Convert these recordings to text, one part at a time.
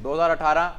2018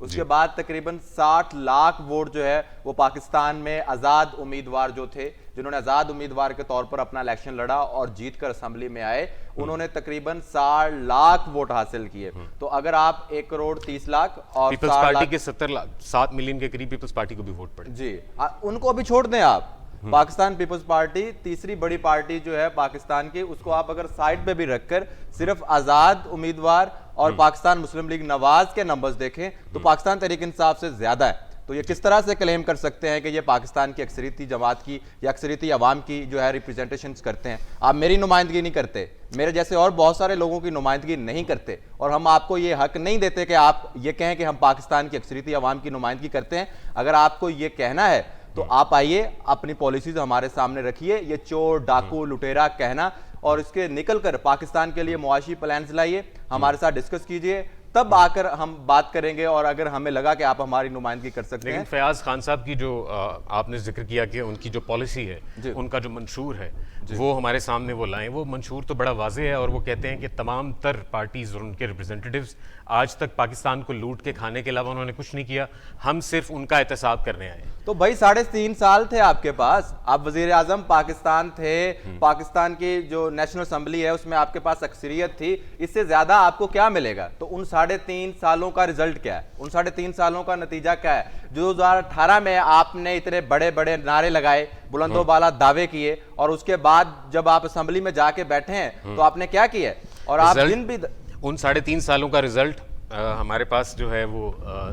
اس کے بعد تقریباً 60 لاکھ ووٹ جو ہے وہ پاکستان میں آزاد امیدوار جو تھے، جنہوں نے آزاد امیدوار کے طور پر اپنا الیکشن لڑا اور جیت کر اسمبلی میں آئے، انہوں نے تقریباً 60 لاکھ ووٹ حاصل کیے. تو اگر آپ 1 کروڑ 30 لاکھ اور پیپلز پارٹی کے 7 ملین کے قریب پیپلز پارٹی کو بھی ووٹ پڑے. جی ان کو ابھی چھوڑ دیں آپ. پاکستان پیپلز پارٹی تیسری بڑی پارٹی جو ہے پاکستان کی، اس کو آپ اگر سائڈ پہ بھی رکھ کر صرف آزاد امیدوار اور پاکستان مسلم لیگ نواز کے نمبرز دیکھیں تو پاکستان تحریک انصاف سے زیادہ ہے. تو یہ کس طرح سے کلیم کر سکتے ہیں کہ یہ پاکستان کی اکثریتی جماعت کی یا اکثریتی عوام کی جو ہے ریپرزنٹیشنز کرتے ہیں؟ آپ میری نمائندگی نہیں کرتے، میرے جیسے اور بہت سارے لوگوں کی نمائندگی نہیں کرتے، اور ہم آپ کو یہ حق نہیں دیتے کہ آپ یہ کہیں کہ ہم پاکستان کی اکثریتی عوام کی نمائندگی کرتے ہیں. اگر آپ کو یہ کہنا ہے تو آپ آئیے، اپنی پالیسیز ہمارے سامنے رکھیے. یہ چور ڈاکو لٹیرا کہنا اور اس کے نکل کر پاکستان کے لیے معاشی پلانز لائیے، ہمارے ساتھ ڈسکس کیجئے، تب آ کر ہم بات کریں گے. اور اگر ہمیں لگا کہ آپ ہماری نمائندگی کر سکتے ہیں. لیکن فیاض خان صاحب کی جو آپ نے ذکر کیا کہ ان کی جو پالیسی ہے، ان کا جو منشور ہے وہ ہمارے سامنے وہ لائیں. وہ منشور تو بڑا واضح ہے اور وہ کہتے ہیں کہ تمام تر پارٹیز اور ان کے ریپرزنٹیٹیوز آج تک پاکستان کو لوٹ کے کھانے کے علاوہ انہوں نے کچھ نہیں کیا، ہم صرف ان کا احتساب کرنے آئے. تو بھائی 3.5 سال تھے آپ کے پاس، آپ وزیر اعظم پاکستان تھے، پاکستان کی جو نیشنل اسمبلی ہے اس میں آپ کے پاس اکثریت تھی، اس سے زیادہ آپ کو کیا ملے گا؟ تو ان 3.5 سالوں کا رزلٹ کیا ہے؟ ان 3.5 سالوں کا نتیجہ کیا ہے؟ جو 2018 میں آپ نے اتنے بڑے بڑے نعرے لگائے، بلند و بالا دعوے کیے، اور اس کے بعد جب آپ اسمبلی میں جا کے بیٹھے ہیں تو آپ نے کیا کیا ہے؟ اور آپ جن بھی ان 3.5 سالوں کا رزلٹ ہمارے پاس جو ہے وہ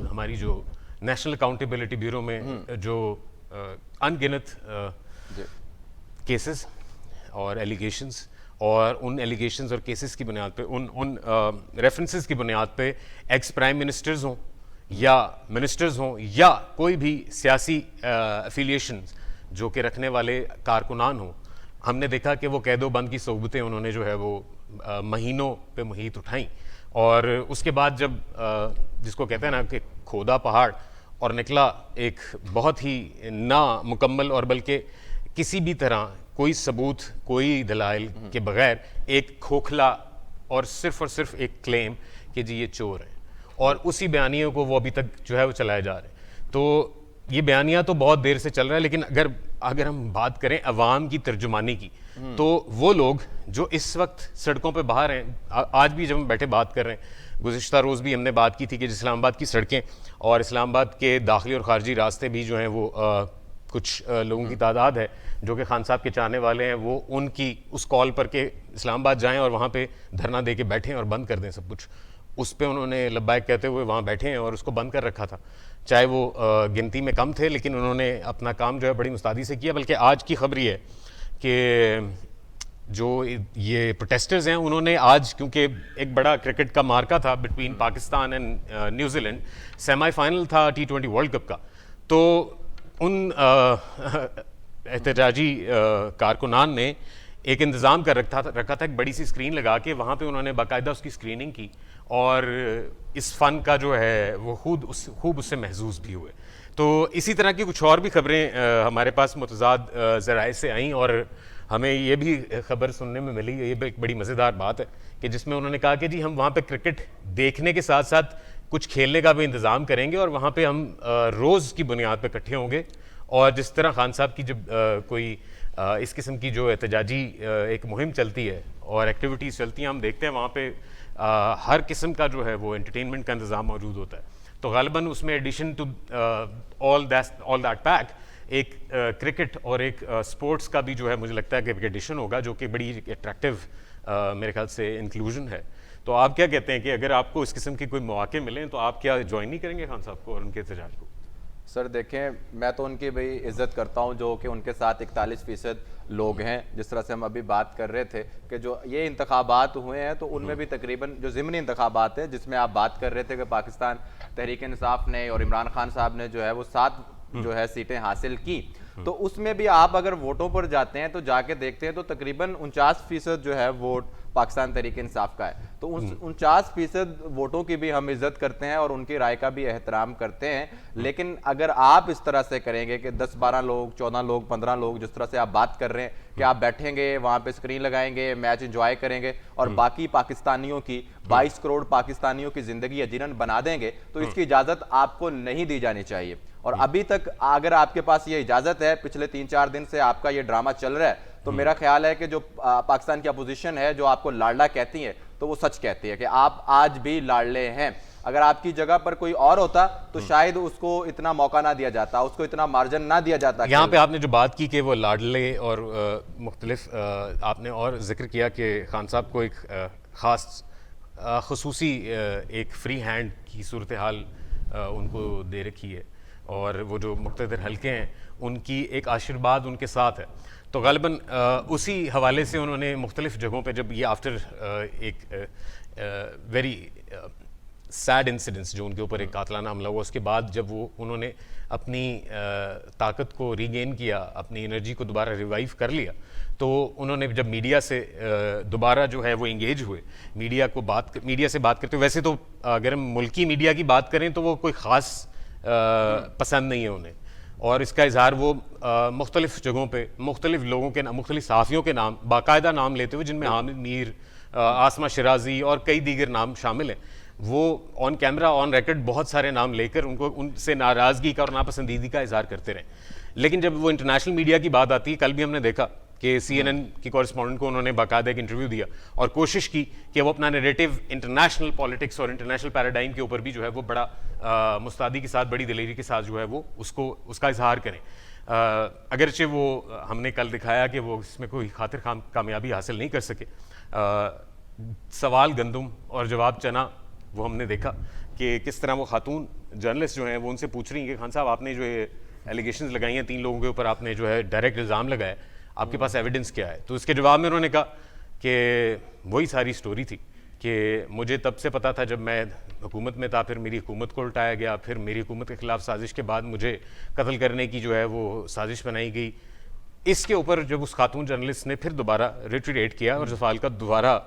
ہماری جو نیشنل اکاؤنٹیبلٹی بیورو میں جو ان گنت کیسز اور ایلیگیشنز، اور ان ایلیگیشنز اور کیسز کی بنیاد پہ ان ریفرنسز کی بنیاد پہ ایکس پرائم منسٹرز ہوں یا منسٹرز ہوں یا کوئی بھی سیاسی افیلیشنز جو کہ رکھنے والے کارکنان ہوں، ہم نے دیکھا کہ وہ قید و بند کی صحبتیں انہوں نے جو ہے وہ مہینوں پہ محیط اٹھائیں. اور اس کے بعد جب جس کو کہتے ہیں نا کہ کھودا پہاڑ اور نکلا ایک بہت ہی نامکمل اور بلکہ کسی بھی طرح کوئی ثبوت کوئی دلائل کے بغیر ایک کھوکھلا اور صرف ایک کلیم کہ جی یہ چور ہیں، اور اسی بیانیوں کو وہ ابھی تک جو ہے وہ چلائے جا رہے ہیں. تو یہ بیانیہ تو بہت دیر سے چل رہا ہے، لیکن اگر ہم بات کریں عوام کی ترجمانی کی تو وہ لوگ جو اس وقت سڑکوں پہ باہر ہیں، آج بھی جب ہم بیٹھے بات کر رہے ہیں، گزشتہ روز بھی ہم نے بات کی تھی کہ اسلام آباد کی سڑکیں اور اسلام آباد کے داخلی اور خارجی راستے بھی جو ہیں وہ کچھ لوگوں کی تعداد ہے جو کہ خان صاحب کے چاہنے والے ہیں، وہ ان کی اس کال پر کہ اسلام آباد جائیں اور وہاں پہ دھرنا دے کے بیٹھیں اور بند کر دیں سب کچھ، اس پہ انہوں نے لبیک کہتے ہوئے وہاں بیٹھے ہیں اور اس کو بند کر رکھا تھا. چاہے وہ گنتی میں کم تھے لیکن انہوں نے اپنا کام جو ہے بڑی مستعدی سے کیا. بلکہ آج کی خبر یہ ہے کہ جو یہ پروٹیسٹرز ہیں انہوں نے آج، کیونکہ ایک بڑا کرکٹ کا مارکا تھا between Pakistan and New Zealand, semi final تھا T20 ورلڈ کپ کا، تو ان احتجاجی کارکنان نے ایک انتظام کر رکھا تھا ایک بڑی سی اسکرین لگا کے، وہاں پہ انہوں نے باقاعدہ اس کی اسکریننگ کی اور اس فن کا جو ہے وہ خوب اس سے محظوظ بھی ہوئے. تو اسی طرح کی کچھ اور بھی خبریں ہمارے پاس متضاد ذرائع سے آئیں، اور ہمیں یہ بھی خبر سننے میں ملی، یہ بھی ایک بڑی مزیدار بات ہے کہ جس میں انہوں نے کہا کہ جی ہم وہاں پہ کرکٹ دیکھنے کے ساتھ ساتھ کچھ کھیلنے کا بھی انتظام کریں گے، اور وہاں پہ ہم روز کی بنیاد پہ اکٹھے ہوں گے. اور جس طرح خان صاحب کی جب کوئی اس قسم کی جو احتجاجی ایک مہم چلتی ہے اور ایکٹیویٹیز چلتی ہیں، ہم دیکھتے ہیں وہاں پہ ہر قسم کا جو ہے وہ انٹرٹینمنٹ کا انتظام موجود ہوتا ہے. تو غالباً اس میں addition to all that pack ایک کرکٹ اور ایک اسپورٹس کا بھی جو ہے مجھے لگتا ہے کہ ایڈیشن ہوگا، جو کہ بڑی اٹریکٹیو میرے خیال سے انکلوژن ہے. تو آپ کیا کہتے ہیں کہ اگر آپ کو اس قسم کے کوئی مواقع ملیں تو آپ کیا جوائن نہیں کریں گے خان صاحب کو اور ان کے احتجاج کو؟ سر دیکھیں، میں تو ان کی بھائی عزت کرتا ہوں جو کہ ان کے ساتھ 41% لوگ ہیں. جس طرح سے ہم ابھی بات کر رہے تھے کہ جو یہ انتخابات ہوئے ہیں تو ان میں بھی تقریباً جو ضمنی انتخابات ہیں جس میں آپ بات کر رہے تھے کہ پاکستان تحریک انصاف نے اور عمران خان صاحب نے جو ہے وہ 7 جو ہے سیٹیں حاصل کی. تو اس میں بھی آپ اگر ووٹوں پر جاتے ہیں تو جا کے دیکھتے ہیں تو تقریباً 49% جو ہے ووٹ پاکستان تحریک انصاف کا ہے. تو 49% ووٹوں کی بھی ہم عزت کرتے ہیں اور ان کی رائے کا بھی احترام کرتے ہیں. لیکن اگر آپ اس طرح سے کریں گے کہ 10-12 لوگ 14 لوگ 15 لوگ جس طرح سے آپ بات کر رہے ہیں کہ آپ بیٹھیں گے وہاں پہ اسکرین لگائیں گے میچ انجوائے کریں گے اور باقی پاکستانیوں کی 22 کروڑ پاکستانیوں کی زندگی یقیناً بنا دیں گے, تو اس کی اجازت آپ کو نہیں دی جانی چاہیے. اور ابھی تک اگر آپ کے پاس یہ اجازت ہے, پچھلے 3-4 دن سے آپ کا یہ ڈرامہ چل رہا ہے, تو میرا خیال ہے کہ جو پاکستان کی اپوزیشن ہے جو آپ کو لاڈلا کہتی ہے تو وہ سچ کہتی ہے کہ آپ آج بھی لاڈلے ہیں. اگر آپ کی جگہ پر کوئی اور ہوتا تو شاید اس کو اتنا موقع نہ دیا جاتا, اس کو اتنا مارجن نہ دیا جاتا. یہاں پہ آپ نے جو بات کی کہ وہ لاڈلے اور مختلف آپ نے اور ذکر کیا کہ خان صاحب کو ایک خاص خصوصی ایک فری ہینڈ کی صورتحال ان کو دے رکھی ہے اور وہ جو مقتدر حلقے ہیں ان کی ایک آشرواد ان کے ساتھ ہے. تو غالباً اسی حوالے سے انہوں نے مختلف جگہوں پہ جب یہ آفٹر ایک ویری سیڈ انسیڈنٹس جو ان کے اوپر ایک قاتلانہ حملہ ہوا, اس کے بعد جب انہوں نے اپنی طاقت کو ریگین کیا, اپنی انرجی کو دوبارہ ریوائیو کر لیا, تو انہوں نے جب میڈیا سے دوبارہ جو ہے وہ انگیج ہوئے, میڈیا سے بات کرتے ہوئے, ویسے تو اگر ہم ملکی میڈیا کی بات کریں تو وہ کوئی خاص پسند نہیں ہے انہیں, اور اس کا اظہار وہ مختلف جگہوں پہ مختلف لوگوں کے مختلف صحافیوں کے نام باقاعدہ نام لیتے ہوئے, جن میں حامد میر, عاصمہ شرازی اور کئی دیگر نام شامل ہیں, وہ آن کیمرہ آن ریکارڈ بہت سارے نام لے کر ان سے ناراضگی کا اور ناپسندیدگی کا اظہار کرتے رہے. لیکن جب وہ انٹرنیشنل میڈیا کی بات آتی ہے, کل بھی ہم نے دیکھا کہ CNN کی کورسپونڈنٹ کو انہوں نے باقاعدہ ایک انٹرویو دیا اور کوشش کی کہ وہ اپنا نیریٹو انٹرنیشنل پالیٹکس اور انٹرنیشنل پیراڈائم کے اوپر بھی جو ہے وہ بڑا مستعدی کے ساتھ, بڑی دلیری کے ساتھ جو ہے وہ اس کا اظہار کریں. اگرچہ وہ ہم نے کل دکھایا کہ وہ اس میں کوئی خاطر کامیابی حاصل نہیں کر سکے. سوال گندم اور جواب چنا, وہ ہم نے دیکھا کہ کس طرح وہ خاتون جرنلسٹ جو ہیں وہ ان سے پوچھ رہی ہیں کہ خان صاحب آپ نے جو یہ ایلیگیشنز لگائی ہیں 3 لوگوں کے اوپر, آپ نے جو ہے ڈائریکٹ الزام لگایا, آپ کے پاس ایویڈنس کیا ہے؟ تو اس کے جواب میں انہوں نے کہا کہ وہی ساری سٹوری تھی کہ مجھے تب سے پتا تھا جب میں حکومت میں تھا, پھر میری حکومت کو الٹایا گیا, پھر میری حکومت کے خلاف سازش کے بعد مجھے قتل کرنے کی جو ہے وہ سازش بنائی گئی. اس کے اوپر جب اس خاتون جرنلسٹ نے پھر دوبارہ ریٹریٹ کیا اور سوال کا دوبارہ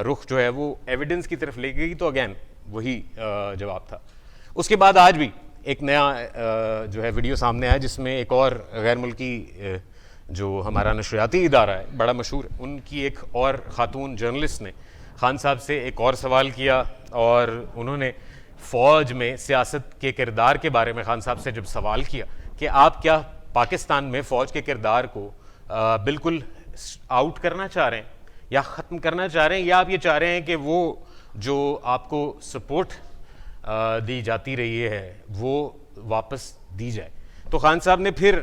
رخ جو ہے وہ ایویڈنس کی طرف لے گئی, تو اگین وہی جواب تھا. اس کے بعد آج بھی ایک نیا جو ہے ویڈیو سامنے آیا جس میں ایک اور غیر ملکی جو ہمارا نشریاتی ادارہ ہے بڑا مشہور, ان کی ایک اور خاتون جرنلسٹ نے خان صاحب سے ایک اور سوال کیا, اور انہوں نے فوج میں سیاست کے کردار کے بارے میں خان صاحب سے جب سوال کیا کہ آپ کیا پاکستان میں فوج کے کردار کو بالکل آؤٹ کرنا چاہ رہے ہیں یا ختم کرنا چاہ رہے ہیں, یا آپ یہ چاہ رہے ہیں کہ وہ جو آپ کو سپورٹ دی جاتی رہی ہے وہ واپس دی جائے. تو خان صاحب نے پھر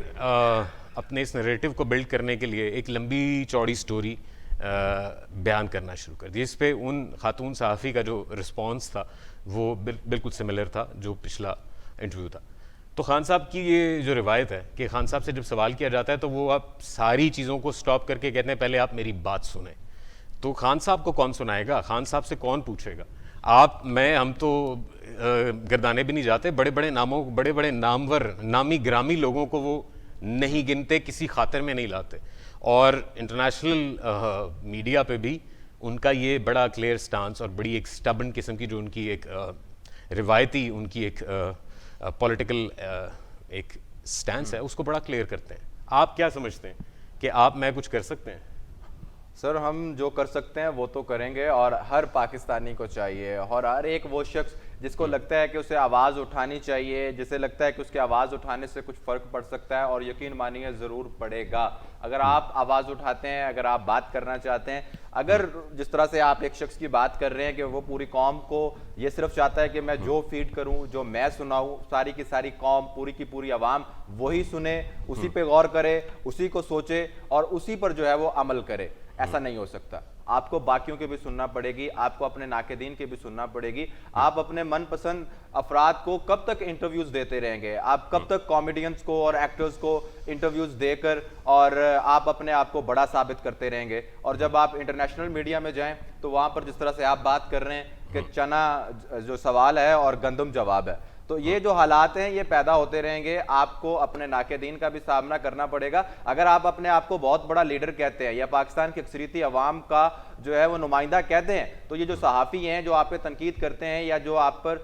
اپنے اس نریٹو کو بلڈ کرنے کے لیے ایک لمبی چوڑی سٹوری بیان کرنا شروع کر دی. اس پہ ان خاتون صحافی کا جو رسپانس تھا وہ بالکل سملر تھا جو پچھلا انٹرویو تھا. تو خان صاحب کی یہ جو روایت ہے کہ خان صاحب سے جب سوال کیا جاتا ہے تو وہ آپ ساری چیزوں کو سٹاپ کر کے کہتے ہیں پہلے آپ میری بات سنیں. تو خان صاحب کو کون سنائے گا, خان صاحب سے کون پوچھے گا؟ ہم تو گردانے بھی نہیں جاتے, بڑے بڑے ناموں, بڑے بڑے نامور نامی گرامی لوگوں کو وہ نہیں گنتے, کسی خاطر میں نہیں لاتے. اور انٹرنیشنل میڈیا پہ بھی ان کا یہ بڑا کلیئر سٹانس اور بڑی ایک سٹبن قسم کی جو ان کی ایک روایتی ان کی ایک پولیٹیکل ایک سٹانس ہے اس کو بڑا کلیئر کرتے ہیں. آپ کیا سمجھتے ہیں کہ آپ میں کچھ کر سکتے ہیں؟ سر ہم جو کر سکتے ہیں وہ تو کریں گے, اور ہر پاکستانی کو چاہیے, اور ہر ایک وہ شخص جس کو لگتا ہے کہ اسے آواز اٹھانی چاہیے, جسے لگتا ہے کہ اس کی آواز اٹھانے سے کچھ فرق پڑ سکتا ہے, اور یقین مانیے ضرور پڑے گا. اگر آپ آواز اٹھاتے ہیں, اگر آپ بات کرنا چاہتے ہیں, اگر جس طرح سے آپ ایک شخص کی بات کر رہے ہیں کہ وہ پوری قوم کو یہ صرف چاہتا ہے کہ میں جو فیڈ کروں, جو میں سناؤں, ساری کی ساری قوم, پوری کی پوری عوام وہی سنے, اسی پہ غور کرے, اسی کو سوچے اور اسی پر جو ہے وہ عمل کرے, ایسا نہیں ہو سکتا. آپ کو باقیوں کے بھی سننا پڑے گی, آپ کو اپنے ناقدین کے بھی سننا پڑے گی. آپ اپنے من پسند افراد کو کب تک انٹرویوز دیتے رہیں گے؟ آپ کب تک کامیڈینز کو اور ایکٹرز کو انٹرویوز دے کر اور آپ اپنے آپ کو بڑا ثابت کرتے رہیں گے؟ اور جب آپ انٹرنیشنل میڈیا میں جائیں تو وہاں پر جس طرح سے آپ بات کر رہے ہیں کہ چنا جو سوال ہے اور گندم جواب ہے, تو یہ جو حالات ہیں یہ پیدا ہوتے رہیں گے. آپ کو اپنے ناقدین کا بھی سامنا کرنا پڑے گا. اگر آپ اپنے آپ کو بہت بڑا لیڈر کہتے ہیں یا پاکستان کی اکثریتی عوام کا جو ہے وہ نمائندہ کہتے ہیں, تو یہ جو صحافی ہیں جو آپ پہ تنقید کرتے ہیں یا جو آپ پر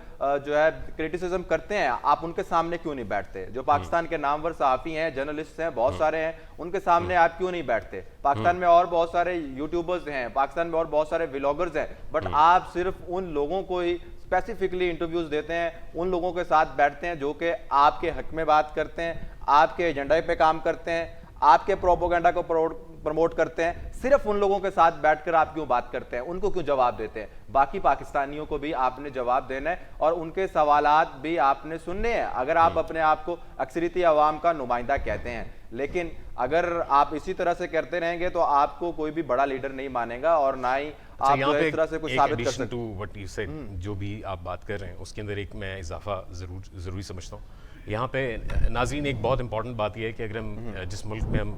جو ہے کرٹیسزم کرتے ہیں, آپ ان کے سامنے کیوں نہیں بیٹھتے؟ جو پاکستان کے نامور صحافی ہیں, جرنلسٹ ہیں, بہت سارے ہیں, ان کے سامنے آپ کیوں نہیں بیٹھتے؟ پاکستان میں اور بہت سارے یوٹیوبرز ہیں, پاکستان میں اور بہت سارے ولاگرز ہیں, بٹ آپ صرف ان لوگوں کو ہی اسپیسیفکلی انٹرویوز دیتے ہیں, ان لوگوں کے ساتھ بیٹھتے ہیں جو کہ آپ کے حق میں بات کرتے ہیں, آپ کے ایجنڈے پہ کام کرتے ہیں, آپ کے پروپیگنڈا کو پروموٹ کرتے ہیں. صرف ان لوگوں کے ساتھ بیٹھ کر آپ کیوں بات کرتے ہیں؟ ان کو کیوں جواب دیتے ہیں؟ باقی پاکستانیوں کو بھی آپ نے جواب دینا ہے اور ان کے سوالات بھی آپ نے سننے ہیں, اگر آپ اپنے آپ کو اکثریتی عوام کا نمائندہ کہتے ہیں. لیکن اگر آپ اسی طرح سے کرتے رہیں گے تو آپ کو کوئی بھی بڑا لیڈر نہیں مانے گا اور نہ ہی آپ جو اس طرح سے کچھ ثابت کر سکتے. جو بھی آپ بات کر رہے ہیں اس کے اندر ایک میں اضافہ ضروری سمجھتا ہوں. یہاں پہ ناظرین ایک بہت امپورٹنٹ بات یہ ہے کہ اگر ہم جس ملک میں ہم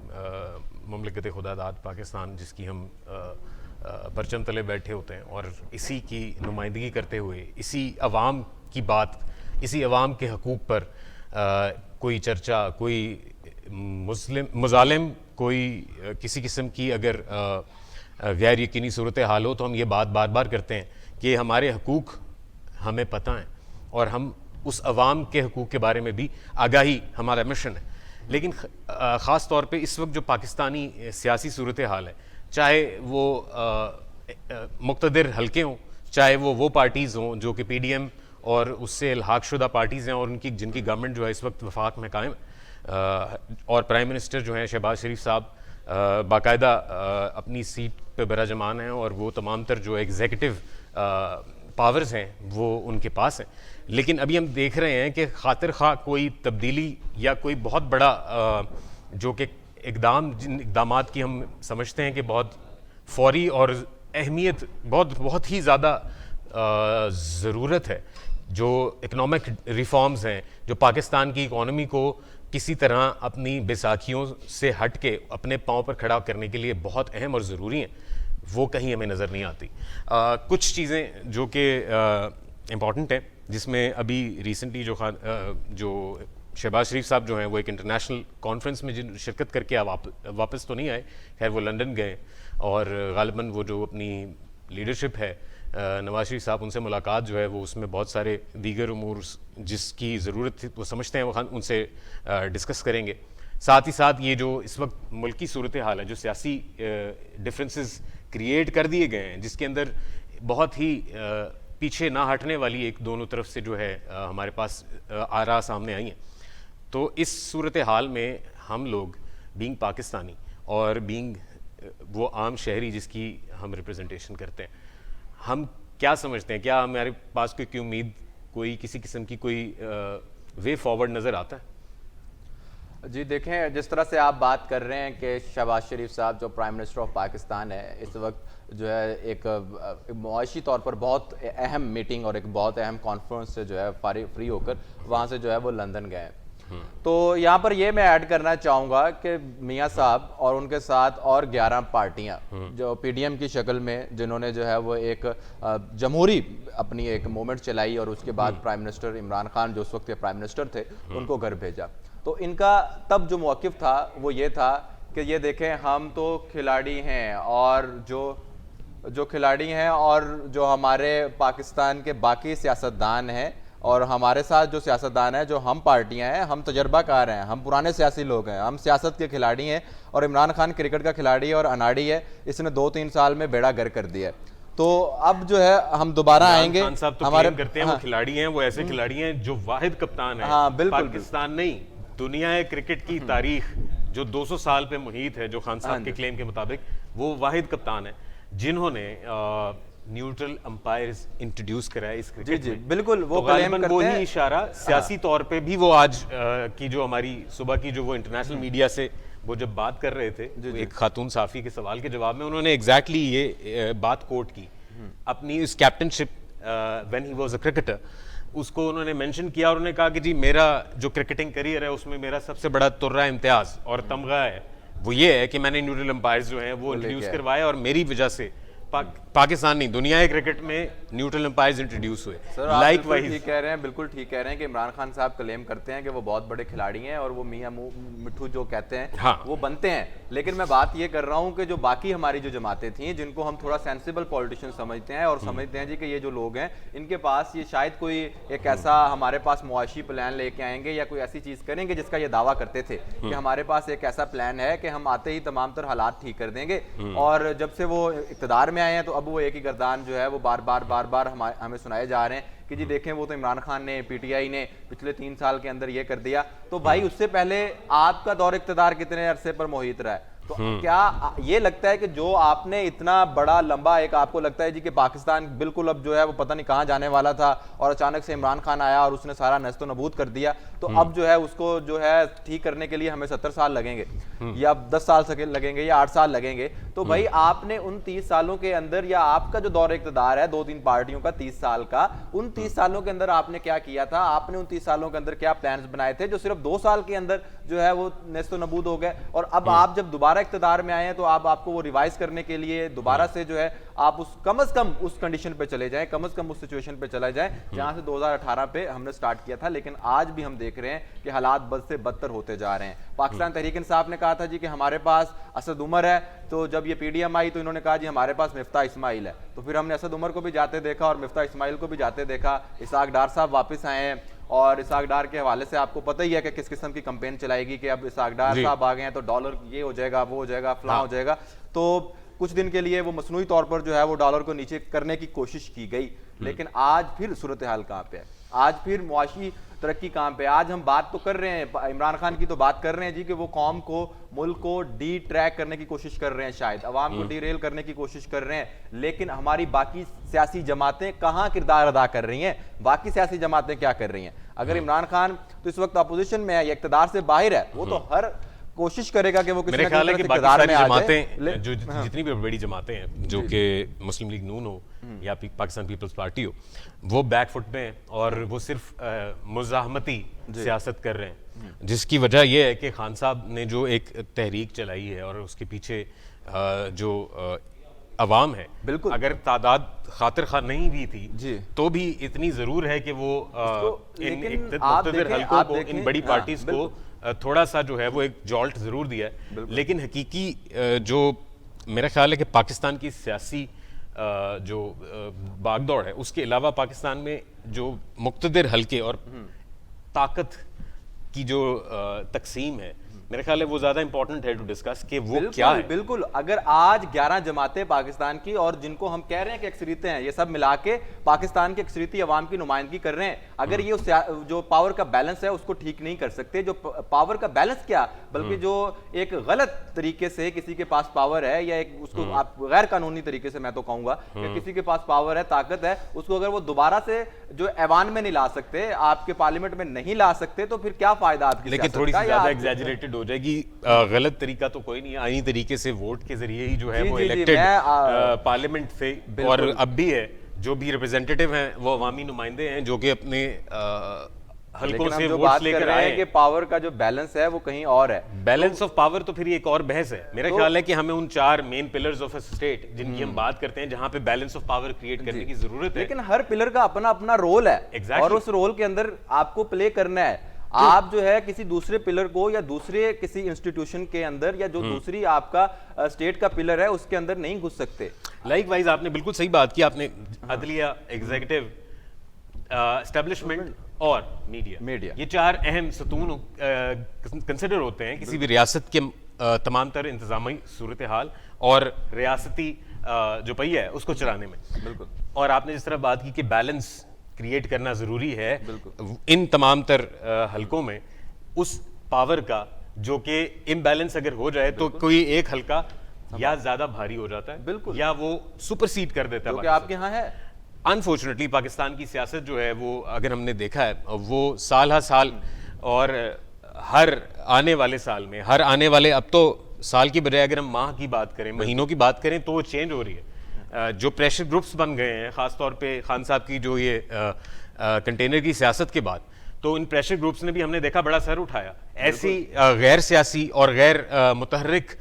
مملکت خدا داد پاکستان جس کی ہم پرچم تلے بیٹھے ہوتے ہیں اور اسی کی نمائندگی کرتے ہوئے اسی عوام کی بات, اسی عوام کے حقوق پر کوئی چرچا, کوئی مظالم, کوئی کسی قسم کی اگر غیر یقینی صورتحال ہو تو ہم یہ بات بار بار کرتے ہیں کہ ہمارے حقوق ہمیں پتہ ہیں اور ہم اس عوام کے حقوق کے بارے میں بھی آگاہی ہمارا مشن ہے. لیکن خاص طور پہ اس وقت جو پاکستانی سیاسی صورتحال ہے, چاہے وہ مقتدر حلقے ہوں, چاہے وہ پارٹیز ہوں جو کہ پی ڈی ایم اور اس سے الحاق شدہ پارٹیز ہیں اور جن کی گورنمنٹ جو ہے اس وقت وفاق میں قائم ہے, اور پرائم منسٹر جو ہیں شہباز شریف صاحب باقاعدہ اپنی سیٹ پہ براجمان ہیں اور وہ تمام تر جو ایگزیکٹو پاورز ہیں وہ ان کے پاس ہیں. لیکن ابھی ہم دیکھ رہے ہیں کہ خاطر خواہ کوئی تبدیلی یا کوئی بہت بڑا جو کہ جن اقدامات کی ہم سمجھتے ہیں کہ بہت فوری اور اہمیت بہت ہی زیادہ ضرورت ہے, جو اکنامک ریفارمز ہیں جو پاکستان کی اکانومی کو کسی طرح اپنی بیساکھیوں سے ہٹ کے اپنے پاؤں پر کھڑا کرنے کے لیے بہت اہم اور ضروری ہیں, وہ کہیں ہمیں نظر نہیں آتی. کچھ چیزیں جو کہ امپورٹنٹ ہیں جس میں ابھی ریسنٹلی جو شہباز شریف صاحب جو ہیں وہ ایک انٹرنیشنل کانفرنس میں شرکت کر کے واپس تو نہیں آئے, خیر وہ لنڈن گئے اور غالباً وہ جو اپنی لیڈرشپ ہے نواز شریف صاحب ان سے ملاقات جو ہے وہ اس میں بہت سارے دیگر امور جس کی ضرورت تھی وہ سمجھتے ہیں وہ ان سے ڈسکس کریں گے. ساتھ ہی ساتھ یہ جو اس وقت ملکی صورتحال ہے, جو سیاسی ڈفرینسز کریٹ کر دیے گئے ہیں جس کے اندر بہت ہی پیچھے نہ ہٹنے والی ایک دونوں طرف سے جو ہے ہمارے پاس آراء سامنے آئی ہیں, تو اس صورتحال میں ہم لوگ بینگ پاکستانی اور بینگ وہ عام شہری جس کی ہم ریپرزنٹیشن کرتے ہیں, ہم کیا سمجھتے ہیں, کیا ہمارے پاس کوئی امید, کوئی کسی قسم کی کوئی وے فارورڈ نظر آتا ہے؟ جی دیکھیں, جس طرح سے آپ بات کر رہے ہیں کہ شہباز شریف صاحب جو پرائم منسٹر آف پاکستان ہے اس وقت جو ہے ایک معاشی طور پر بہت اہم میٹنگ اور ایک بہت اہم کانفرنس سے جو ہے فری ہو کر وہاں سے جو ہے وہ لندن گئے ہیں, تو یہاں پر یہ میں ایڈ کرنا چاہوں گا کہ میاں صاحب اور ان کے ساتھ اور 11 پارٹیاں جو پی ڈی ایم کی شکل میں جنہوں نے جو ہے وہ ایک جمہوری اپنی ایک موومنٹ چلائی اور اس کے بعد پرائم منسٹر عمران خان جو اس وقت کے پرائم منسٹر تھے ان کو گھر بھیجا, تو ان کا تب جو موقف تھا وہ یہ تھا کہ یہ دیکھیں ہم تو کھلاڑی ہیں اور جو کھلاڑی ہیں اور جو ہمارے پاکستان کے باقی سیاستدان ہیں اور ہمارے ساتھ جو سیاستدان ہیں جو ہم پارٹیاں ہیں, ہم تجربہ کار ہیں, ہم پرانے سیاسی لوگ ہیں, ہم سیاست کے کھلاڑی ہیں اور عمران خان کرکٹ کا کھلاڑی ہے اور اناڑی ہے, اس نے 2-3 سال میں بیڑا گر کر دیا ہے. تو اب جو ہے ہم دوبارہ آئیں گے. ہمارے کرتے ہیں وہ کھلاڑی ہیں, وہ ایسے کھلاڑی ہیں جو واحد کپتان ہیں, پاکستان نہیں دنیا کرکٹ کی تاریخ جو 200 سال پہ محیط ہے, جو خان صاحب کے کلیم کے مطابق وہ واحد کپتان ہیں جنہوں نے نیوٹرل امپائرز انٹروڈیوس کرائے اس کرکٹ میں. جی بالکل, وہ غالباً وہی اشارہ سیاسی طور پہ بھی وہ آج کی جو ہماری صبح کی جو وہ انٹرنیشنل میڈیا سے وہ جب بات کر رہے تھے ایک خاتون صحافی کے سوال کے جواب میں انہوں نے ایگزیکٹلی یہ بات کوٹ کی اپنی اس captainship when he was a cricketer, اس کو انہوں نے مینشن کیا اور انہوں نے کہا کہ جی میرا جو کرکٹنگ کریئر ہے اس میں میرا سب سے بڑا ترہ امتیاز اور تمغہ ہے وہ یہ ہے کہ میں نے نیوٹرل امپائرز جو ہیں وہ انٹروڈیوس کروائے اور میری وجہ سے پاکستان نہیں دنیا کرکٹ میں نیوٹرل امپائرز انٹروڈیوس ہوئے. سر آپ لائک بالکل وائز ٹھیک کہہ رہے ہیں, بالکل ٹھیک کہہ رہے ہیں کہ عمران خان صاحب کلیم کرتے ہیں کہ وہ بہت بڑے کھلاڑی ہیں اور وہ میاں مٹھو جو کہتے ہیں وہ بنتے ہیں, لیکن میں بات یہ کر رہا ہوں کہ جو باقی ہماری جو جماعتیں تھیں جن کو ہم تھوڑا سینسیبل پولیٹیشین سمجھتے ہیں اور سمجھتے ہیں جی کہ یہ جو لوگ ہیں ان کے پاس یہ شاید کوئی ایک ایسا ہمارے پاس معاشی پلان لے کے آئیں گے یا کوئی ایسی چیز کریں گے جس کا یہ دعویٰ کرتے تھے کہ ہمارے پاس ایک ایسا پلان ہے کہ ہم آتے ہی تمام تر حالات ٹھیک کر دیں گے, اور جب سے وہ اقتدار میں آئے ہیں تو اب وہ ایک ہی گردان جو ہے وہ بار بار ہمیں سنائے جا رہے ہیں کہ جی دیکھیں وہ تو عمران خان نے پی ٹی آئی نے پچھلے 3 سال کے اندر یہ کر دیا. تو بھائی اس سے پہلے آپ کا دور اقتدار کتنے عرصے پر محیط رہا ہے؟ تو کیا یہ لگتا ہے کہ جو آپ نے اتنا بڑا لمبا ایک آپ کو لگتا ہے جی کہ پاکستان بالکل اب جو ہے وہ پتہ نہیں کہاں جانے والا تھا اور اچانک سے عمران خان آیا اور اس نے سارا نیست و نبود کر دیا, تو اب جو ہے اس کو جو ہے ٹھیک کرنے کے لیے ہمیں 70 سال لگیں گے یا 10 سال لگیں گے یا 8 سال لگیں گے. تو بھائی آپ نے ان 30 سالوں کے اندر یا آپ کا جو دور اقتدار ہے 2-3 پارٹیوں کا 30 سال کا, ان 30 سالوں کے اندر آپ نے کیا کیا تھا؟ آپ نے ان 30 سالوں کے اندر کیا پلانز بنائے تھے جو صرف 2 سال کے اندر جو ہے وہ نیست و نبود ہو گئے؟ اور اب آپ جب دوبارہ اقتدار میں آئے ہیں تو آپ کو وہ ریوائز کرنے کے لیے دوبارہ سے جو ہے آپ کم از کم اس کنڈیشن پہ چلے جائیں, کم از کم اس سچویشن پہ چلے جائیں جہاں سے 2018 پہ ہم نے سٹارٹ کیا تھا. لیکن آج بھی ہم دیکھ رہے ہیں کہ حالات بد سے بدتر ہوتے جا رہے ہیں. پاکستان تحریک انصاف نے کہا تھا جی کہ ہمارے پاس اسد عمر ہے, تو جب یہ پی ڈی ایم آئی تو انہوں نے کہا جی ہمارے پاس مفتاح اسماعیل ہے. تو پھر ہم نے اسد عمر کو بھی جاتے دیکھا اور مفتاح اسماعیل کو بھی جاتے دیکھا. اسحاق ڈار صاحب واپس آئے ہیں اور اسحاق ڈار کے حوالے سے آپ کو پتہ ہی ہے کہ کس قسم کی کمپین چلائے گی کہ اب اسحاق ڈار صاحب آ گئے ہیں تو ڈالر یہ ہو جائے گا, وہ ہو جائے گا, فلاں ہو جائے گا. تو کچھ دن کے لیے وہ مصنوعی طور پر جو ہے وہ ڈالر کو نیچے کرنے کی کوشش کی گئی, لیکن آج پھر صورتحال کہاں پہ ہے؟ آج پھر معاشی ترقی کہاں پہ؟ آج ہم بات تو کر رہے ہیں عمران خان کی, تو بات کر رہے ہیں جی کہ وہ قوم کو ملک کو ڈی ٹریک کرنے کی کوشش کر رہے ہیں, شاید عوام کو ڈی ریل کرنے کی کوشش کر رہے ہیں, لیکن ہماری باقی سیاسی جماعتیں کہاں کردار ادا کر رہی ہیں؟ باقی سیاسی جماعتیں کیا کر رہی ہیں؟ اگر عمران خان تو اس وقت اپوزیشن میں ہے یا اقتدار سے باہر ہے, وہ تو ہر کوشش کرے گا کہ وہ کسی نہ کسی طرح سے اقتدار میں آ جائے. جو جتنی بھی بڑی جماعتیں ہیں جو کہ مسلم لیگ نون ہو یا پاکستان پیپلز پارٹی ہو, وہ بیک فٹ میں ہیں اور وہ صرف مزاحمتی سیاست کر رہے ہیں, جس کی وجہ یہ ہے کہ خان صاحب نے جو ایک تحریک چلائی ہے اور اس کے پیچھے جو عوام ہے, بالکل اگر تعداد خاطر خواہ نہیں بھی تھی تو بھی اتنی ضرور ہے کہ وہ ان مقتدر حلقوں کو, ان بڑی پارٹیز کو تھوڑا سا جو ہے وہ ایک جالٹ ضرور دیا ہے. لیکن حقیقی جو میرا خیال ہے کہ پاکستان کی سیاسی جو باغ دوڑ ہے اس کے علاوہ پاکستان میں جو مقتدر حلقے اور طاقت کی جو تقسیم ہے, میرے خیال ہے وہ زیادہ امپورٹنٹ ہے ٹو ڈسکس کہ وہ کیا ہے. بالکل اگر آج 11 جماعتیں پاکستان کی اور جن کو ہم کہہ رہے ہیں کہ اکثریتیں ہیں, یہ سب ملا کے پاکستان کی اکثریتی عوام کی نمائندگی کر رہے ہیں, اگر یہ جو پاور کا بیلنس ہے اس کو ٹھیک نہیں کر سکتے, جو پاور کا بیلنس کیا بلکہ جو ایک غلط طریقے سے کسی کے پاس پاور ہے یا ایک اس کو آپ غیر قانونی طریقے سے میں تو کہوں گا کہ کسی کے پاس پاور ہے, طاقت ہے, اس کو اگر وہ دوبارہ سے جو ایوان میں نہیں لا سکتے, آپ کے پارلیمنٹ میں نہیں لا سکتے, تو پھر کیا فائدہ آپ کی لیکن تھوڑی سی زیادہ ایگزیجریٹڈ ہو جائے گی. غلط طریقہ تو کوئی نہیں ہے, آئینی طریقے سے ووٹ کے ذریعے ہی جو ہے وہ الیکٹڈ پارلیمنٹ سے, اور اب بھی ہے جو بھی ریپرزینٹیٹو ہیں وہ عوامی نمائندے ہیں جو کہ اپنے حلقوں سے ووٹس لے کر آئے ہیں. کہ پاور کا جو بیلنس ہے وہ کہیں اور ہے, بیلنس آف پاور تو پھر یہ ایک اور بحث ہے. میرا خیال ہے کہ ہمیں ان 4 مین پلرز آف اے اسٹیٹ جن کی ہم بات کرتے ہیں جہاں پہ بیلنس آف پاور کریٹ کرنے کی ضرورت ہے, لیکن ہر پلر کا اپنا اپنا رول ہے اور اس رول کے اندر آپ کو پلے کرنا ہے. آپ جو ہے کسی دوسرے پلر کو یا دوسرے کسی انسٹیٹیوشن کے اندر یا جو دوسری آپ کا اسٹیٹ کا پلر ہے اس کے اندر نہیں گھس سکتے. لائک وائز آپ نے بالکل صحیح بات کی. آپ نے عدلیہ, ایگزیکٹو, اسٹیبلشمنٹ اور میڈیا, یہ 4 اہم ستون کنسیڈر ہوتے ہیں کسی بھی ریاست کے تمام تر انتظامی صورتحال اور ریاستی جو پہیہ ہے اس کو چلانے میں. بالکل. اور آپ نے جس طرح بات کی کہ بیلنس کریٹ کرنا ضروری ہے ان تمام تر حلقوں میں, اس پاور کا جو کہ امبیلنس اگر ہو جائے تو کوئی ایک حلقہ یا زیادہ بھاری ہو جاتا ہے, بالکل, یا وہ سپرسیڈ کر دیتا ہے. جو کہ آپ کے ہاں ہے انفارچونیٹلی پاکستان کی سیاست جو ہے وہ اگر ہم نے دیکھا ہے وہ سال ہر سال اور ہر آنے والے سال میں, ہر آنے والے, اب تو سال کی بجائے اگر ہم ماہ کی بات کریں, مہینوں کی بات کریں تو وہ چینج ہو رہی ہے. جو پریشر گروپس بن گئے ہیں خاص طور پہ خان صاحب کی جو یہ کنٹینر کی سیاست کے بعد, تو ان پریشر گروپس نے بھی ہم نے دیکھا بڑا سر اٹھایا. ایسی غیر سیاسی اور غیر متحرک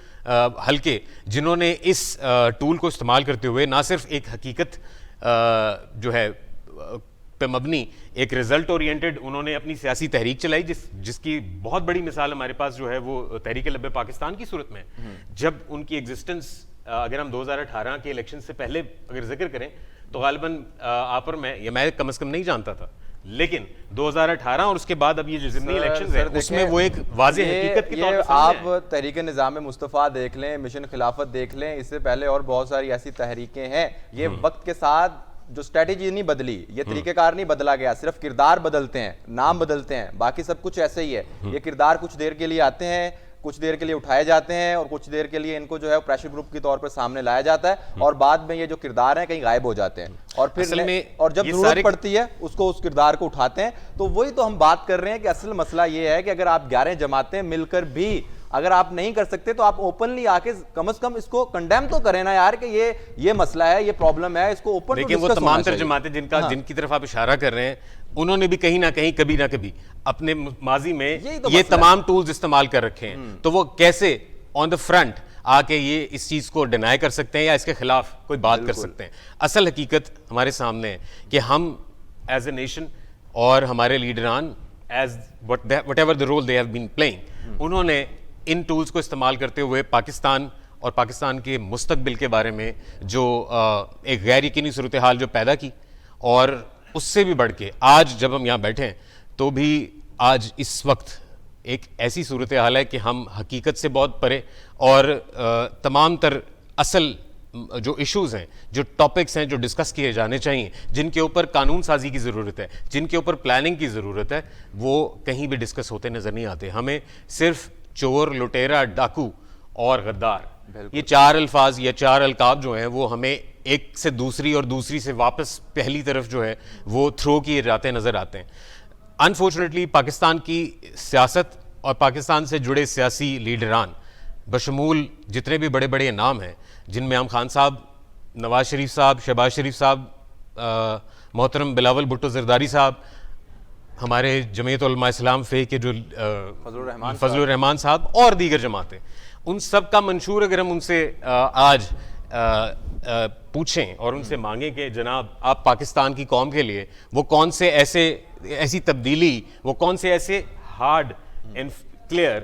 ہلکے جنہوں نے اس ٹول کو استعمال کرتے ہوئے نہ صرف ایک حقیقت جو ہے پہ مبنی ایک رزلٹ اورینٹڈ انہوں نے اپنی سیاسی تحریک چلائی جس کی بہت بڑی مثال ہمارے پاس جو ہے وہ تحریک لب پاکستان کی صورت میں جب ان کی ایگزسٹنس اگر ہم 2018 کے الیکشن سے پہلے اگر ذکر کریں تو غالباً آپ اور میں کم از کم نہیں جانتا تھا, لیکن 2018 اور اس کے بعد اب یہ جو ضمنی الیکشنز ہیں اس میں وہ ایک واضح حقیقت کی طور پر آپ تحریک نظام مصطفیٰ دیکھ لیں, مشن خلافت دیکھ لیں, اس سے پہلے اور بہت ساری ایسی تحریکیں ہیں. یہ وقت کے ساتھ جو اسٹریٹجی نہیں بدلی, یہ طریقہ کار نہیں بدلا گیا, صرف کردار بدلتے ہیں, نام بدلتے ہیں, باقی سب کچھ ایسے ہی ہے. یہ کردار کچھ دیر کے لیے آتے ہیں, کچھ دیر کے لیے اٹھائے جاتے ہیں اور کچھ دیر کے لیے ان کو جو ہے پریشر گروپ کے طور پر سامنے لایا جاتا ہے اور بعد میں یہ جو کردار ہیں کہیں غائب ہو جاتے ہیں اور پھر اور جب ضرورت پڑتی ہے اس کو اس کردار کو اٹھاتے ہیں. تو وہی تو ہم بات کر رہے ہیں کہ اصل مسئلہ یہ ہے کہ اگر آپ 11 جماعتیں مل کر بھی اگر آپ نہیں کر سکتے تو آپ اوپنلی آ کے کم از کم اس کو کنڈیم تو کریں نا یار کہ یہ مسئلہ ہے, یہ پرابلم ہے, اس کو اوپن. لیکن وہ تمام تر جماعتیں جن کی طرف آپ اشارہ کر رہے ہیں انہوں نے بھی کہیں نہ کہیں کبھی نہ کبھی اپنے ماضی میں یہ تمام ٹولز استعمال کر رکھے ہیں, تو وہ کیسے آن دا فرنٹ آ کے یہ اس چیز کو ڈینائی کر سکتے ہیں یا اس کے خلاف کوئی بات کر سکتے ہیں. اصل حقیقت ہمارے سامنے ہے کہ ہم ایز اے نیشن اور ہمارے لیڈران as whatever the role they have been playing, انہوں نے ان ٹولز کو استعمال کرتے ہوئے پاکستان اور پاکستان کے مستقبل کے بارے میں جو ایک غیر یقینی صورتحال جو پیدا کی, اور اس سے بھی بڑھ کے آج جب ہم یہاں بیٹھے ہیں تو بھی آج اس وقت ایک ایسی صورتحال ہے کہ ہم حقیقت سے بہت پرے اور تمام تر اصل جو ایشوز ہیں, جو ٹاپکس ہیں جو ڈسکس کیے جانے چاہیے, جن کے اوپر قانون سازی کی ضرورت ہے, جن کے اوپر پلاننگ کی ضرورت ہے, وہ کہیں بھی ڈسکس ہوتے نظر نہیں آتے. ہمیں صرف چور, لٹیرا, ڈاکو اور غدار, یہ 4 الفاظ یا 4 القاب جو ہیں وہ ہمیں ایک سے دوسری اور دوسری سے واپس پہلی طرف جو ہے وہ تھرو کیے جاتے نظر آتے ہیں. انفارچونیٹلی پاکستان کی سیاست اور پاکستان سے جڑے سیاسی لیڈران بشمول جتنے بھی بڑے بڑے نام ہیں, جن میں خان صاحب, نواز شریف صاحب, شہباز شریف صاحب, محترم بلاول بھٹو زرداری صاحب, ہمارے جمعیت علماء اسلام فے کے جو فضل الرحمان صاحب اور دیگر جماعتیں, ان سب کا منشور اگر ہم ان سے آج پوچھیں اور ان سے مانگیں کہ جناب آپ پاکستان کی قوم کے لیے وہ کون سے ایسی تبدیلی, وہ کون سے ایسے ہارڈ اینڈ کلیئر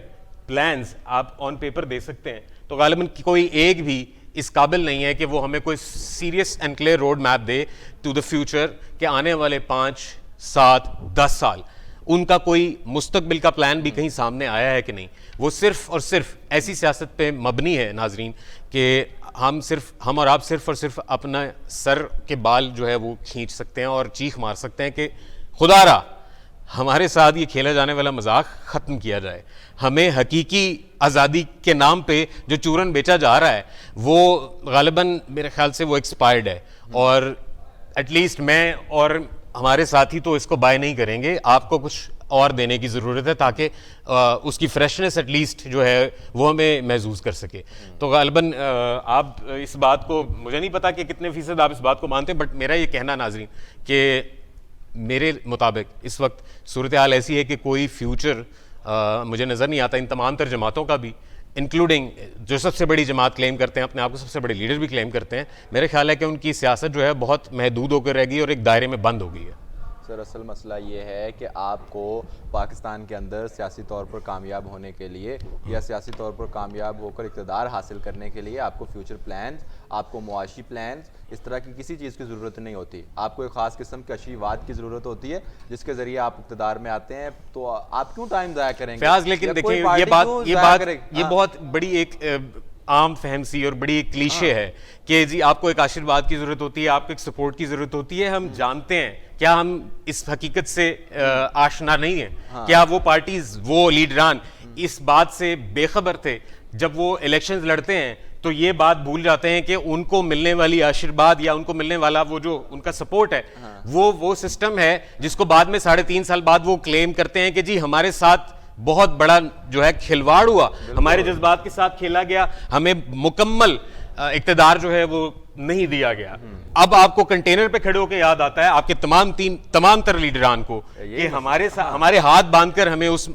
پلانز آپ آن پیپر دے سکتے ہیں, تو غالباً کوئی ایک بھی اس قابل نہیں ہے کہ وہ ہمیں کوئی serious and clear road map دے ٹو دا فیوچر کہ آنے والے 5, 7, 10 سال ان کا کوئی مستقبل کا پلان بھی کہیں سامنے آیا ہے کہ نہیں. وہ صرف اور صرف ایسی سیاست پہ مبنی ہے ناظرین کہ ہم اور آپ صرف اور صرف اپنا سر کے بال جو ہے وہ کھینچ سکتے ہیں اور چیخ مار سکتے ہیں کہ خدا را ہمارے ساتھ یہ کھیلا جانے والا مذاق ختم کیا جائے. ہمیں حقیقی آزادی کے نام پہ جو چورن بیچا جا رہا ہے وہ غالباً میرے خیال سے وہ ایکسپائرڈ ہے, اور ایٹ لیسٹ میں اور ہمارے ساتھی تو اس کو بائی نہیں کریں گے. آپ کو کچھ اور دینے کی ضرورت ہے تاکہ اس کی فریشنس ایٹ لیسٹ جو ہے وہ ہمیں محسوس کر سکے. تو غالباً آپ اس بات کو, مجھے نہیں پتا کہ کتنے فیصد آپ اس بات کو مانتے ہیں, بٹ میرا یہ کہنا ناظرین کہ میرے مطابق اس وقت صورتحال ایسی ہے کہ کوئی فیوچر مجھے نظر نہیں آتا ان تمام تر جماعتوں کا بھی, انکلوڈنگ جو سب سے بڑی جماعت کلیم کرتے ہیں, اپنے آپ کو سب سے بڑے لیڈر بھی کلیم کرتے ہیں. میرے خیال ہے کہ ان کی سیاست جو ہے بہت محدود ہو کر رہ گئی اور ایک دائرے میں بند ہو گئی ہے. سر اصل مسئلہ یہ ہے کہ آپ کو پاکستان کے اندر سیاسی طور پر کامیاب ہونے کے لیے یا سیاسی طور پر کامیاب ہو کر اقتدار حاصل کرنے کے لیے آپ کو فیوچر پلانز, آپ کو معاشی پلانز, اس طرح کی کسی چیز کی ضرورت نہیں ہوتی. آپ کو ایک خاص قسم کے اشیوات کی ضرورت ہوتی ہے جس کے ذریعے آپ اقتدار میں آتے ہیں. تو آپ کیوں ٹائم ضائع کریں گے فیاض؟ لیکن دیکھیں یہ بہت بڑی ایک عام فہم سی اور بڑی ایک کلیشے ہے کہ جی آپ کو ایک آشیرواد کی ضرورت ہوتی ہے, آپ کو ایک سپورٹ کی ضرورت ہوتی ہے. ہم جانتے ہیں, کیا ہم اس حقیقت سے آشنا نہیں ہیں؟ کیا وہ پارٹیز, وہ لیڈران اس بات سے بے خبر تھے جب وہ الیکشنز لڑتے ہیں تو یہ بات بھول جاتے ہیں کہ ان کو ملنے والی آشیرواد یا ان کو ملنے والا وہ جو ان کا سپورٹ ہے وہ سسٹم ہے جس کو بعد میں 3.5 سال بعد وہ کلیم کرتے ہیں کہ جی ہمارے ساتھ بہت بڑا جو ہے کھلواڑ ہوا, ہمارے جذبات کے ساتھ کھیلا گیا, ہمیں مکمل اقتدار جو ہے وہ نہیں دیا گیا. اب آپ کو کنٹینر پہ کھڑے ہو کے یاد آتا ہے آپ کے تمام تر لیڈران کو کہ ہمارے ہاتھ باندھ کر ہمیں اس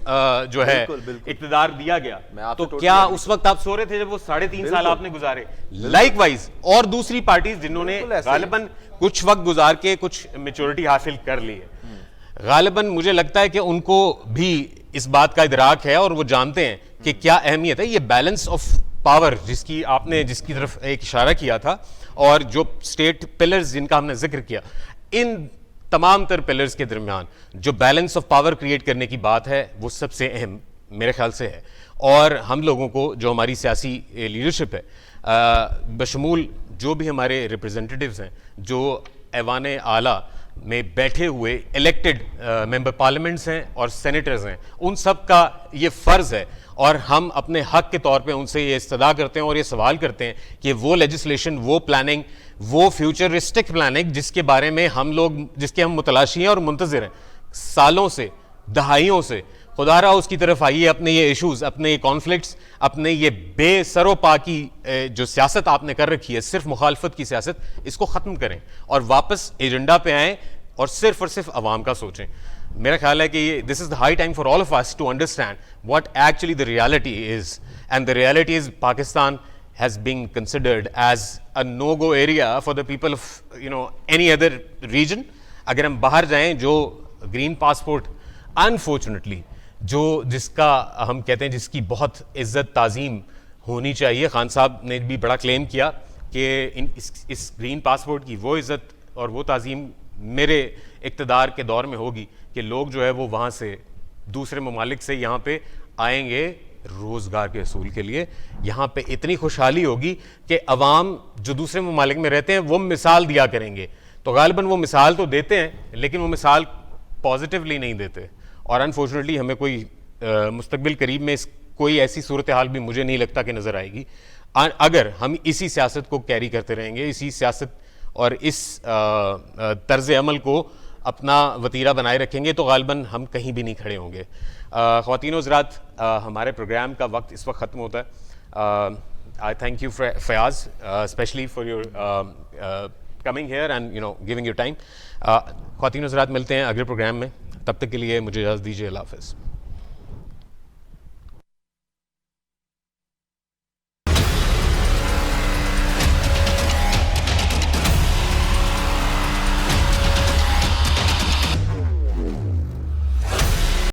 جو ہے اقتدار دیا گیا. تو کیا اس وقت آپ سو رہے تھے جب وہ 3.5 سال آپ نے گزارے؟ لائک وائز اور دوسری پارٹیز جنہوں نے غالباً کچھ وقت گزار کے کچھ میچورٹی حاصل کر لی ہے, غالباً مجھے لگتا ہے کہ ان کو بھی اس بات کا ادراک ہے اور وہ جانتے ہیں کہ کیا اہمیت ہے یہ بیلنس آف پاور جس کی طرف ایک اشارہ کیا تھا, اور جو اسٹیٹ پلرز جن کا ہم نے ذکر کیا, ان تمام تر پلرز کے درمیان جو بیلنس آف پاور کریٹ کرنے کی بات ہے وہ سب سے اہم میرے خیال سے ہے. اور ہم لوگوں کو جو ہماری سیاسی لیڈرشپ ہے بشمول جو بھی ہمارے ریپرزنٹیٹیوز ہیں جو ایوان اعلیٰ میں بیٹھے ہوئے الیکٹڈ ممبر پارلیمنٹس ہیں اور سینیٹرز ہیں, ان سب کا یہ فرض ہے اور ہم اپنے حق کے طور پہ ان سے یہ استدعا کرتے ہیں اور یہ سوال کرتے ہیں کہ وہ لیجسلیشن, وہ پلاننگ, وہ فیوچرسٹک پلاننگ جس کے بارے میں ہم لوگ جس کے ہم متلاشی ہیں اور منتظر ہیں سالوں سے, دہائیوں سے, خدا رہا اس کی طرف آئیے, اپنے یہ ایشوز, اپنے یہ کانفلکٹس, اپنے یہ بے سر و پا کی جو سیاست آپ نے کر رکھی ہے, صرف مخالفت کی سیاست, اس کو ختم کریں اور واپس ایجنڈا پہ آئیں اور صرف عوام کا سوچیں. میرا خیال ہے کہ یہ this is the high time for all of us to understand what actually the reality is, and the reality is Pakistan has been considered as a no-go area for the people of any other region. اگر ہم باہر جائیں جو green passport unfortunately جس کا ہم کہتے ہیں جس کی بہت عزت تعظیم ہونی چاہیے, خان صاحب نے بھی بڑا کلیم کیا کہ اس گرین پاسپورٹ کی وہ عزت اور وہ تعظیم میرے اقتدار کے دور میں ہوگی کہ لوگ جو ہے وہ وہاں سے دوسرے ممالک سے یہاں پہ آئیں گے روزگار کے حصول کے لیے. یہاں پہ اتنی خوشحالی ہوگی کہ عوام جو دوسرے ممالک میں رہتے ہیں وہ مثال دیا کریں گے. تو غالباً وہ مثال تو دیتے ہیں لیکن وہ مثال پازیٹیولی نہیں دیتے, اور انفارچونیٹلی ہمیں کوئی مستقبل قریب میں کوئی ایسی صورتحال بھی مجھے نہیں لگتا کہ نظر آئے گی. اگر ہم اسی سیاست کو کیری کرتے رہیں گے, اسی سیاست اور اس طرز عمل کو اپنا وتیرہ بنائے رکھیں گے, تو غالباً ہم کہیں بھی نہیں کھڑے ہوں گے. خواتین و حضرات, ہمارے پروگرام کا وقت اس وقت ختم ہوتا ہے. I thank you Fayyaz especially for your coming here and giving your time. خواتین و حضرات ملتے ہیں اگلے پروگرام میں, تب تک کے لیے مجھے اجازت دیجیے. اللہ حافظ.